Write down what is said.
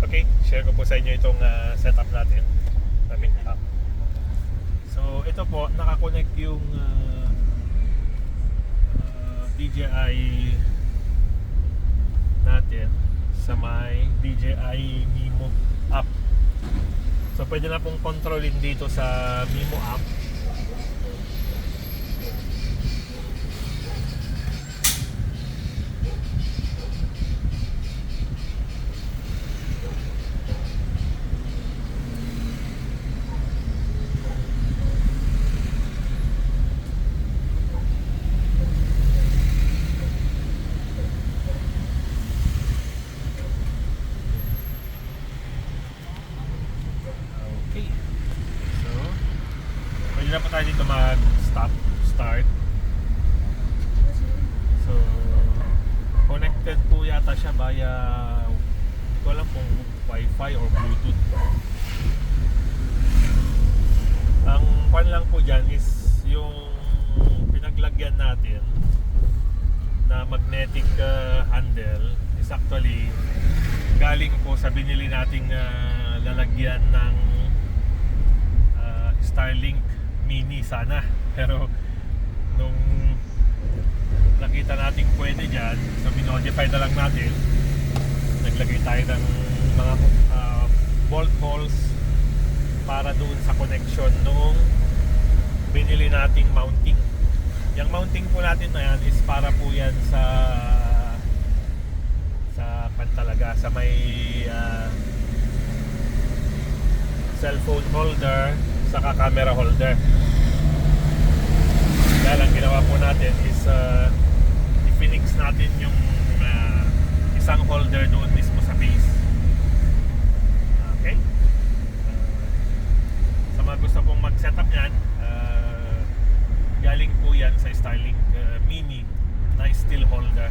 Okay, share ko po sa inyo itong setup natin. So ito po, nakakonect yung DJI natin sa may DJI Mimo app. So pwede na pong controlin dito sa Mimo app. Okay. So, pwede na po tayo dito mag-stop, start. So, connected po yata siya via, hindi ko alam kung Wi-Fi or Bluetooth. Ang pan lang po dyan is yung pinaglagyan natin na magnetic handle is actually galing po sa binili nating lalagyan ng Starlink Mini sana, pero nung nakita nating pwede dyan, so minodify na lang natin, naglagay tayo ng mga bolt holes para doon sa connection nung binili nating mounting. Yung mounting po natin na yan is para po yan sa talaga sa may cellphone holder saka camera holder. Kaya lang ginawa po natin is i-finix natin yung isang holder doon mismo sa base. Okay, sa mga gusto pong mag-setup yan, galing po yan sa Starlink Mini na steel holder.